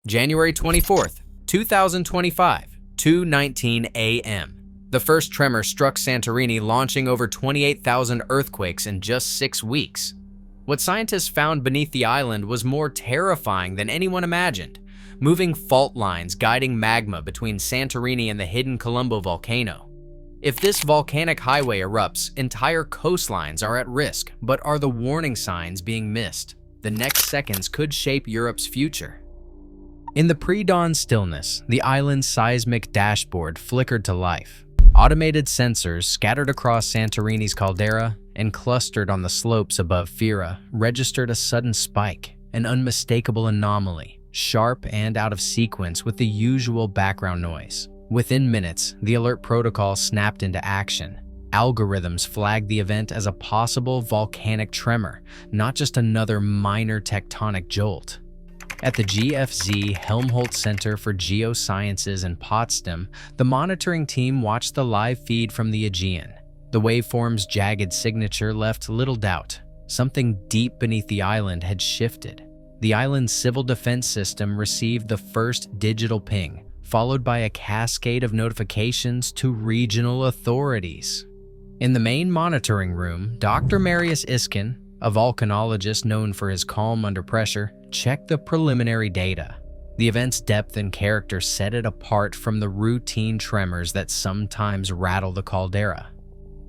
January 24th, 2025, 2:19 a.m. The first tremor struck Santorini, launching over 28,000 earthquakes in just 6 weeks. What scientists found beneath the island was more terrifying than anyone imagined: moving fault lines guiding magma between Santorini and the hidden Colombo volcano. If this volcanic highway erupts, entire coastlines are at risk, but are the warning signs being missed? The next seconds could shape Europe's future. In the pre-dawn stillness, the island's seismic dashboard flickered to life. Automated sensors scattered across Santorini's caldera and clustered on the slopes above Fira registered a sudden spike, an unmistakable anomaly, sharp and out of sequence with the usual background noise. Within minutes, the alert protocol snapped into action. Algorithms flagged the event as a possible volcanic tremor, not just another minor tectonic jolt. At the GFZ Helmholtz Center for Geosciences in Potsdam, the monitoring team watched the live feed from the Aegean. The waveform's jagged signature left little doubt. Something deep beneath the island had shifted. The island's civil defense system received the first digital ping, followed by a cascade of notifications to regional authorities. In the main monitoring room, Dr. Marius Iskin, a volcanologist known for his calm under pressure, checked the preliminary data. The event's depth and character set it apart from the routine tremors that sometimes rattle the caldera.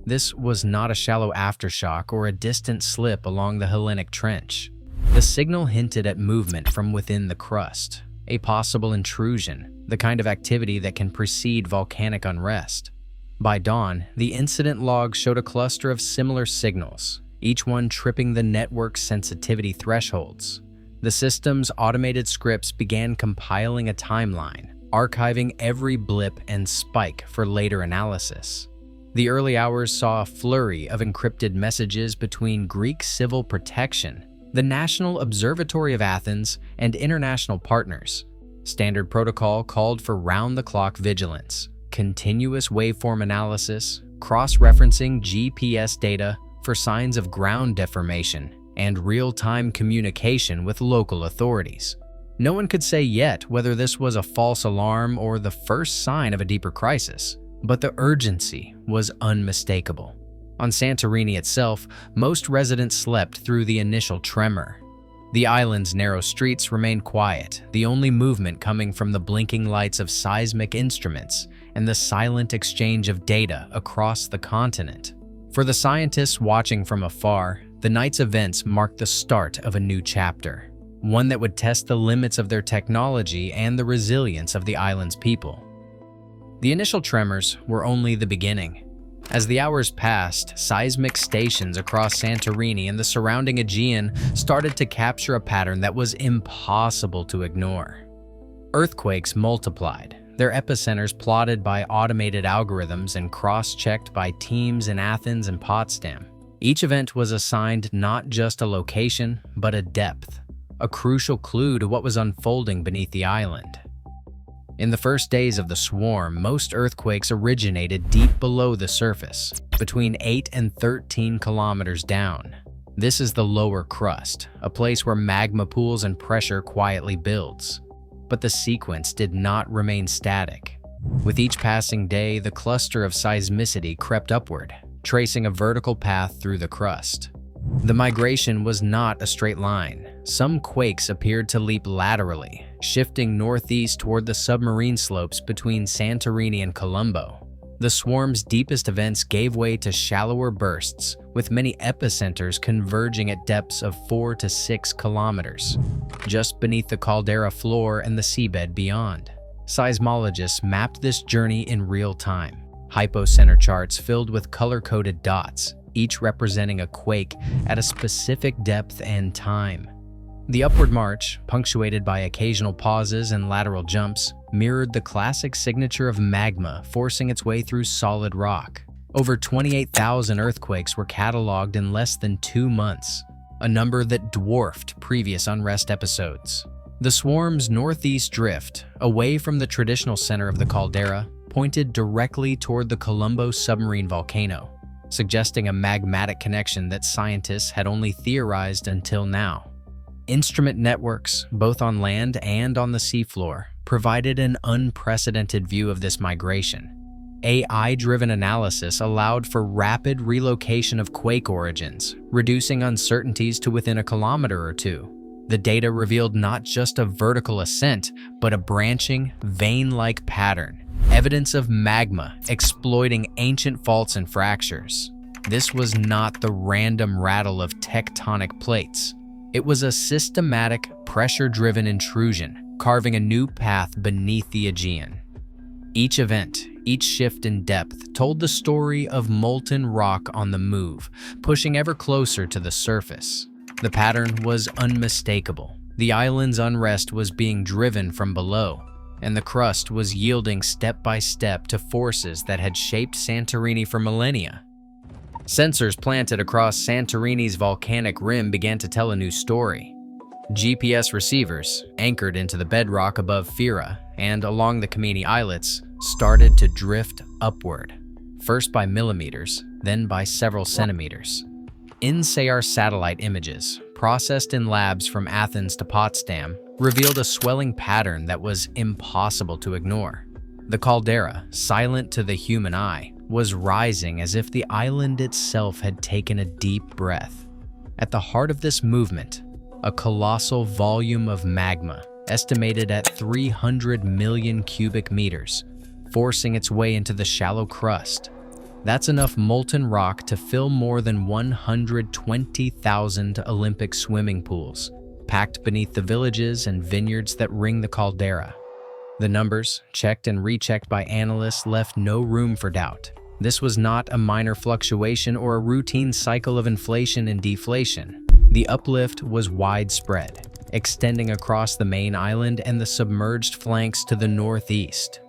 This was not a shallow aftershock or a distant slip along the Hellenic Trench. The signal hinted at movement from within the crust, a possible intrusion, the kind of activity that can precede volcanic unrest. By dawn, the incident log showed a cluster of similar signals, each one tripping the network's sensitivity thresholds. The system's automated scripts began compiling a timeline, archiving every blip and spike for later analysis. The early hours saw a flurry of encrypted messages between Greek Civil Protection, the National Observatory of Athens, and international partners. Standard protocol called for round-the-clock vigilance, continuous waveform analysis, cross-referencing GPS data for signs of ground deformation, and real-time communication with local authorities. No one could say yet whether this was a false alarm or the first sign of a deeper crisis, but the urgency was unmistakable. On Santorini itself, most residents slept through the initial tremor. The island's narrow streets remained quiet, the only movement coming from the blinking lights of seismic instruments and the silent exchange of data across the continent. For the scientists watching from afar, the night's events marked the start of a new chapter, one that would test the limits of their technology and the resilience of the island's people. The initial tremors were only the beginning. As the hours passed, seismic stations across Santorini and the surrounding Aegean started to capture a pattern that was impossible to ignore. Earthquakes multiplied, their epicenters plotted by automated algorithms and cross-checked by teams in Athens and Potsdam. Each event was assigned not just a location, but a depth, a crucial clue to what was unfolding beneath the island. In the first days of the swarm, most earthquakes originated deep below the surface, between 8 and 13 kilometers down. This is the lower crust, a place where magma pools and pressure quietly builds. But the sequence did not remain static. With each passing day, the cluster of seismicity crept upward, tracing a vertical path through the crust. The migration was not a straight line. Some quakes appeared to leap laterally, shifting northeast toward the submarine slopes between Santorini and Colombo. The swarm's deepest events gave way to shallower bursts, with many epicenters converging at depths of 4 to 6 kilometers, just beneath the caldera floor and the seabed beyond. Seismologists mapped this journey in real time. Hypocenter charts filled with color-coded dots, each representing a quake at a specific depth and time. The upward march, punctuated by occasional pauses and lateral jumps, mirrored the classic signature of magma forcing its way through solid rock. Over 28,000 earthquakes were cataloged in less than 2 months, a number that dwarfed previous unrest episodes. The swarm's northeast drift, away from the traditional center of the caldera, pointed directly toward the Colombo submarine volcano, suggesting a magmatic connection that scientists had only theorized until now. Instrument networks, both on land and on the seafloor, provided an unprecedented view of this migration. AI-driven analysis allowed for rapid relocation of quake origins, reducing uncertainties to within a kilometer or two. The data revealed not just a vertical ascent, but a branching, vein-like pattern, evidence of magma exploiting ancient faults and fractures. This was not the random rattle of tectonic plates. It was a systematic, pressure-driven intrusion, carving a new path beneath the Aegean. Each event, each shift in depth, told the story of molten rock on the move, pushing ever closer to the surface. The pattern was unmistakable. The island's unrest was being driven from below, and the crust was yielding step by step to forces that had shaped Santorini for millennia. Sensors planted across Santorini's volcanic rim began to tell a new story. GPS receivers, anchored into the bedrock above Fira and along the Camini islets, started to drift upward, first by millimeters, then by several centimeters. INSAR satellite images, processed in labs from Athens to Potsdam, revealed a swelling pattern that was impossible to ignore. The caldera, silent to the human eye, was rising as if the island itself had taken a deep breath. At the heart of this movement, a colossal volume of magma, estimated at 300 million cubic meters, forcing its way into the shallow crust. That's enough molten rock to fill more than 120,000 Olympic swimming pools, packed beneath the villages and vineyards that ring the caldera. The numbers, checked and rechecked by analysts, left no room for doubt. This was not a minor fluctuation or a routine cycle of inflation and deflation. The uplift was widespread, extending across the main island and the submerged flanks to the northeast.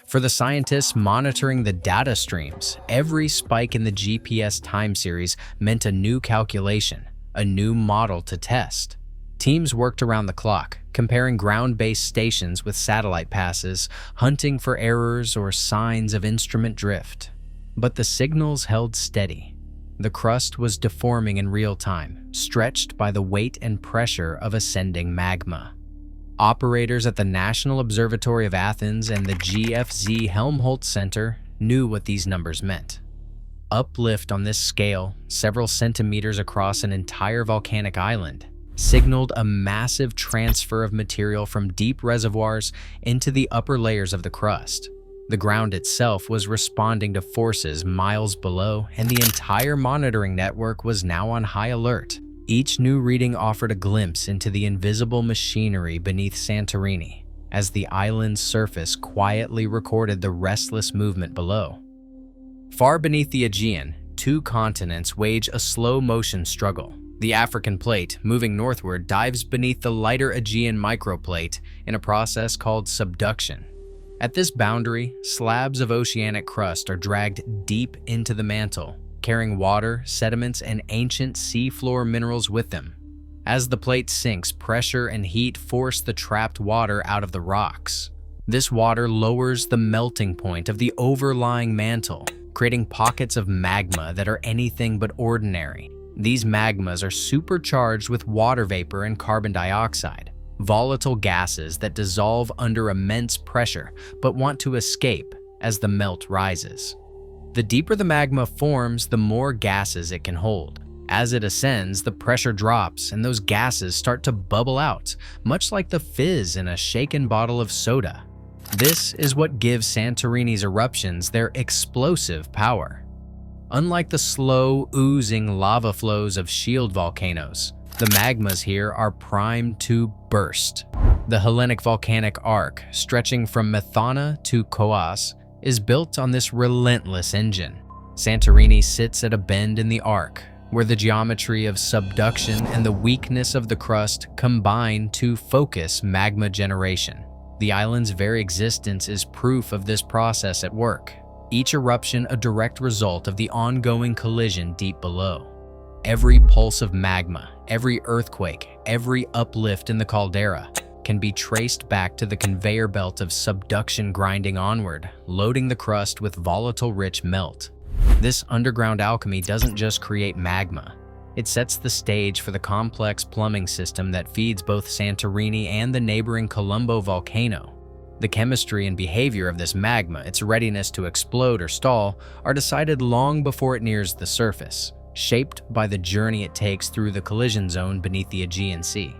For the scientists monitoring the data streams, every spike in the GPS time series meant a new calculation, a new model to test. Teams worked around the clock, comparing ground-based stations with satellite passes, hunting for errors or signs of instrument drift. But the signals held steady. The crust was deforming in real time, stretched by the weight and pressure of ascending magma. Operators at the National Observatory of Athens and the GFZ Helmholtz Center knew what these numbers meant. Uplift on this scale, several centimeters across an entire volcanic island, signaled a massive transfer of material from deep reservoirs into the upper layers of the crust. The ground itself was responding to forces miles below, and the entire monitoring network was now on high alert. Each new reading offered a glimpse into the invisible machinery beneath Santorini, as the island's surface quietly recorded the restless movement below. Far beneath the Aegean, two continents wage a slow-motion struggle. The African plate, moving northward, dives beneath the lighter Aegean microplate in a process called subduction. At this boundary, slabs of oceanic crust are dragged deep into the mantle, carrying water, sediments, and ancient seafloor minerals with them. As the plate sinks, pressure and heat force the trapped water out of the rocks. This water lowers the melting point of the overlying mantle, creating pockets of magma that are anything but ordinary. These magmas are supercharged with water vapor and carbon dioxide, volatile gases that dissolve under immense pressure but want to escape as the melt rises. The deeper the magma forms, the more gases it can hold. As it ascends, the pressure drops and those gases start to bubble out, much like the fizz in a shaken bottle of soda. This is what gives Santorini's eruptions their explosive power. Unlike the slow, oozing lava flows of shield volcanoes, the magmas here are primed to burst. The Hellenic volcanic arc, stretching from Methana to Kos, is built on this relentless engine. Santorini sits at a bend in the arc, where the geometry of subduction and the weakness of the crust combine to focus magma generation. The island's very existence is proof of this process at work, each eruption a direct result of the ongoing collision deep below. Every pulse of magma, every earthquake, every uplift in the caldera can be traced back to the conveyor belt of subduction grinding onward, loading the crust with volatile rich melt. This underground alchemy doesn't just create magma, It sets the stage for the complex plumbing system that feeds both Santorini and the neighboring Colombo volcano. The chemistry and behavior of this magma, its readiness to explode or stall, are decided long before it nears the surface, shaped by the journey it takes through the collision zone beneath the Aegean Sea.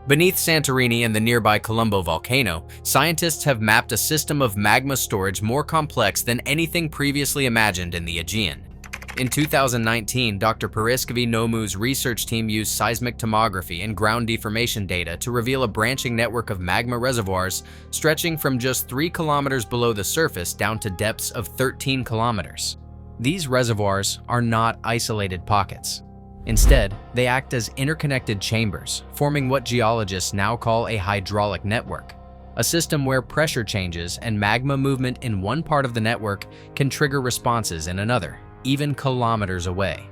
Beneath Santorini and the nearby Colombo volcano, scientists have mapped a system of magma storage more complex than anything previously imagined in the Aegean. In 2019, Dr. Paraskevy Nomu's research team used seismic tomography and ground deformation data to reveal a branching network of magma reservoirs stretching from just 3 kilometers below the surface down to depths of 13 kilometers. These reservoirs are not isolated pockets. Instead, they act as interconnected chambers, forming what geologists now call a hydraulic network, a system where pressure changes and magma movement in one part of the network can trigger responses in another, even kilometers away.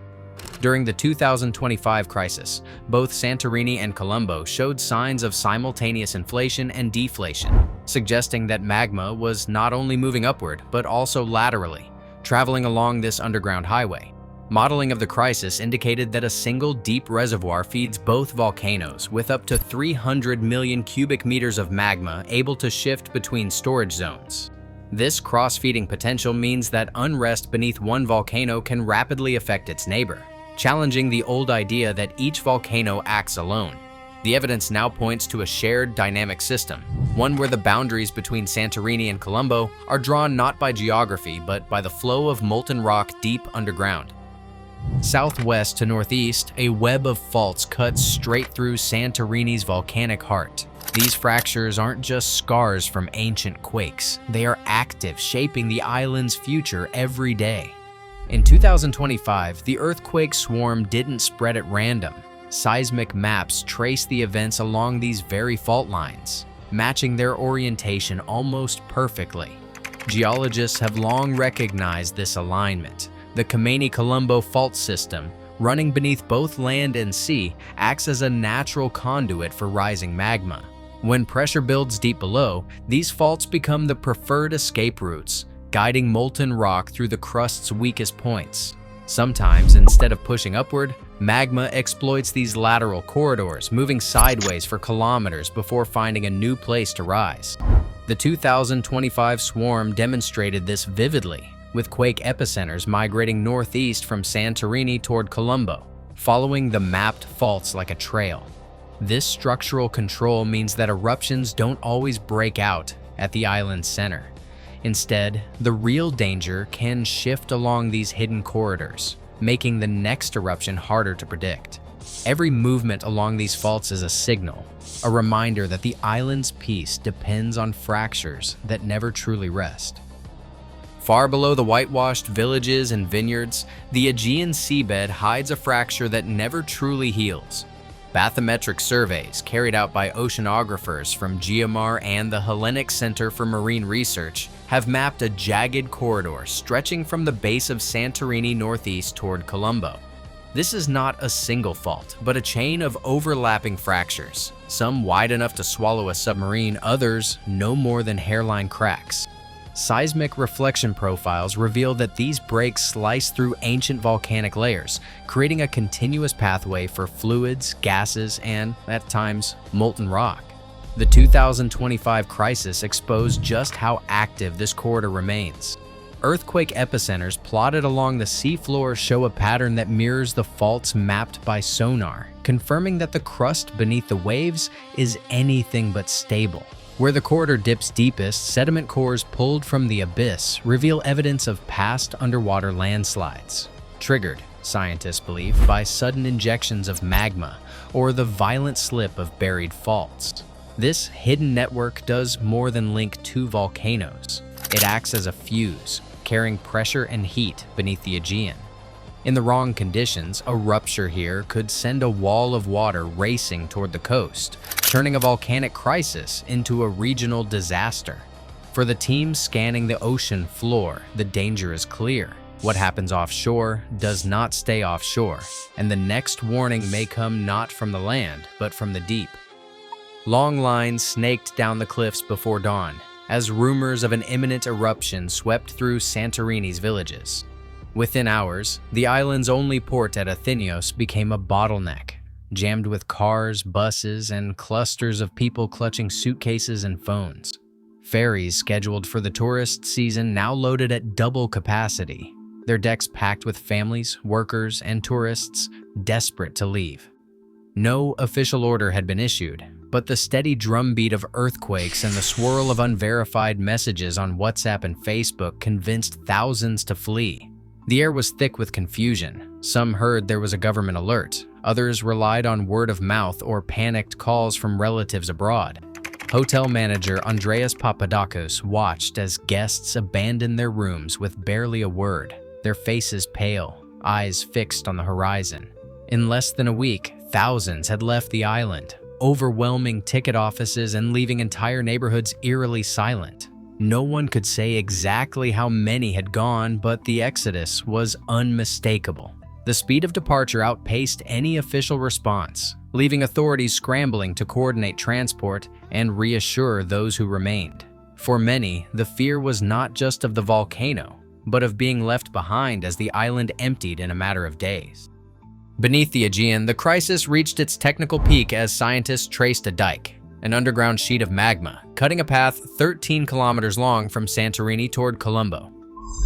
During the 2025 crisis, both Santorini and Colombo showed signs of simultaneous inflation and deflation, suggesting that magma was not only moving upward, but also laterally, traveling along this underground highway. Modeling of the crisis indicated that a single deep reservoir feeds both volcanoes with up to 300 million cubic meters of magma able to shift between storage zones. This cross-feeding potential means that unrest beneath one volcano can rapidly affect its neighbor, challenging the old idea that each volcano acts alone. The evidence now points to a shared dynamic system, one where the boundaries between Santorini and Colombo are drawn not by geography but by the flow of molten rock deep underground. Southwest to northeast, a web of faults cuts straight through Santorini's volcanic heart. These fractures aren't just scars from ancient quakes, they are active, shaping the island's future every day. In 2025, the earthquake swarm didn't spread at random. Seismic maps trace the events along these very fault lines, matching their orientation almost perfectly. Geologists have long recognized this alignment. The Khomeini-Colombo fault system, running beneath both land and sea, acts as a natural conduit for rising magma. When pressure builds deep below, these faults become the preferred escape routes, guiding molten rock through the crust's weakest points. Sometimes, instead of pushing upward, magma exploits these lateral corridors, moving sideways for kilometers before finding a new place to rise. The 2025 swarm demonstrated this vividly, with quake epicenters migrating northeast from Santorini toward Colombo, following the mapped faults like a trail. This structural control means that eruptions don't always break out at the island's center. Instead, the real danger can shift along these hidden corridors, making the next eruption harder to predict. Every movement along these faults is a signal, a reminder that the island's peace depends on fractures that never truly rest. Far below the whitewashed villages and vineyards, the Aegean seabed hides a fracture that never truly heals. Bathymetric surveys carried out by oceanographers from GEOMAR and the Hellenic Center for Marine Research have mapped a jagged corridor stretching from the base of Santorini northeast toward Colombo. This is not a single fault, but a chain of overlapping fractures, some wide enough to swallow a submarine, others no more than hairline cracks. Seismic reflection profiles reveal that these breaks slice through ancient volcanic layers, creating a continuous pathway for fluids, gases, and, at times, molten rock. The 2025 crisis exposed just how active this corridor remains. Earthquake epicenters plotted along the seafloor show a pattern that mirrors the faults mapped by sonar, confirming that the crust beneath the waves is anything but stable. Where the corridor dips deepest, sediment cores pulled from the abyss reveal evidence of past underwater landslides, triggered, scientists believe, by sudden injections of magma or the violent slip of buried faults. This hidden network does more than link two volcanoes. It acts as a fuse, carrying pressure and heat beneath the Aegean. In the wrong conditions, a rupture here could send a wall of water racing toward the coast, turning a volcanic crisis into a regional disaster. For the team scanning the ocean floor, the danger is clear. What happens offshore does not stay offshore, and the next warning may come not from the land, but from the deep. Long lines snaked down the cliffs before dawn, as rumors of an imminent eruption swept through Santorini's villages. Within hours, the island's only port at Athenios became a bottleneck, jammed with cars, buses, and clusters of people clutching suitcases and phones. Ferries scheduled for the tourist season now loaded at double capacity, their decks packed with families, workers, and tourists desperate to leave. No official order had been issued, but the steady drumbeat of earthquakes and the swirl of unverified messages on WhatsApp and Facebook convinced thousands to flee. The air was thick with confusion. Some heard there was a government alert. Others relied on word of mouth or panicked calls from relatives abroad. Hotel manager Andreas Papadakis watched as guests abandoned their rooms with barely a word, their faces pale, eyes fixed on the horizon. In less than a week, thousands had left the island, overwhelming ticket offices and leaving entire neighborhoods eerily silent. No one could say exactly how many had gone, but the exodus was unmistakable. The speed of departure outpaced any official response, leaving authorities scrambling to coordinate transport and reassure those who remained. For many, the fear was not just of the volcano, but of being left behind as the island emptied in a matter of days. Beneath the Aegean, the crisis reached its technical peak as scientists traced a dike, an underground sheet of magma, cutting a path 13 kilometers long from Santorini toward Colombo.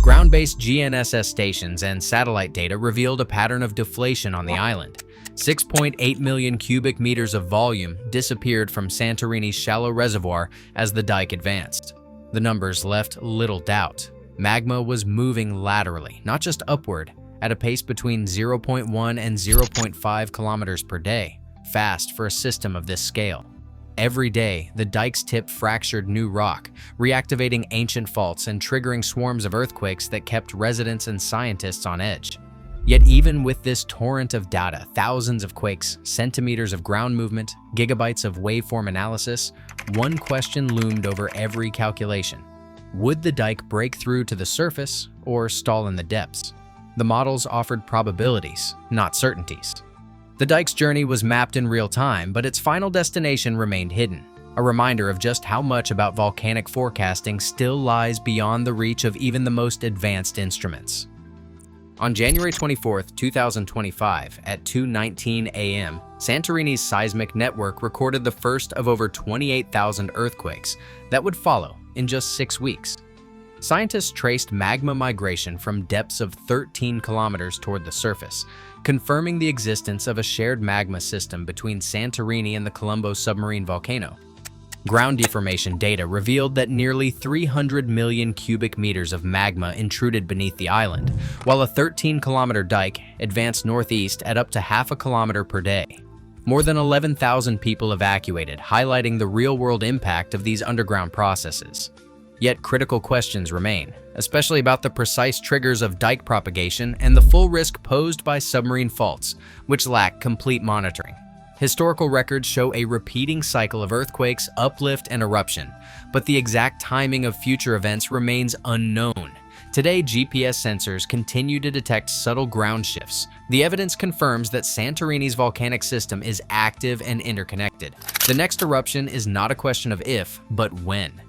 Ground-based GNSS stations and satellite data revealed a pattern of deflation on the island. 6.8 million cubic meters of volume disappeared from Santorini's shallow reservoir as the dike advanced. The numbers left little doubt. Magma was moving laterally, not just upward, at a pace between 0.1 and 0.5 kilometers per day, fast for a system of this scale. Every day, the dike's tip fractured new rock, reactivating ancient faults and triggering swarms of earthquakes that kept residents and scientists on edge. Yet even with this torrent of data, thousands of quakes, centimeters of ground movement, gigabytes of waveform analysis, one question loomed over every calculation. Would the dike break through to the surface or stall in the depths? The models offered probabilities, not certainties. The dike's journey was mapped in real time, but its final destination remained hidden, a reminder of just how much about volcanic forecasting still lies beyond the reach of even the most advanced instruments. On January 24, 2025, at 2:19 a.m., Santorini's seismic network recorded the first of over 28,000 earthquakes that would follow in just 6 weeks. Scientists traced magma migration from depths of 13 kilometers toward the surface, confirming the existence of a shared magma system between Santorini and the Colombo submarine volcano. Ground deformation data revealed that nearly 300 million cubic meters of magma intruded beneath the island, while a 13-kilometer dike advanced northeast at up to half a kilometer per day. More than 11,000 people evacuated, highlighting the real-world impact of these underground processes. Yet critical questions remain, especially about the precise triggers of dike propagation and the full risk posed by submarine faults, which lack complete monitoring. Historical records show a repeating cycle of earthquakes, uplift, and eruption, but the exact timing of future events remains unknown. Today, GPS sensors continue to detect subtle ground shifts. The evidence confirms that Santorini's volcanic system is active and interconnected. The next eruption is not a question of if, but when.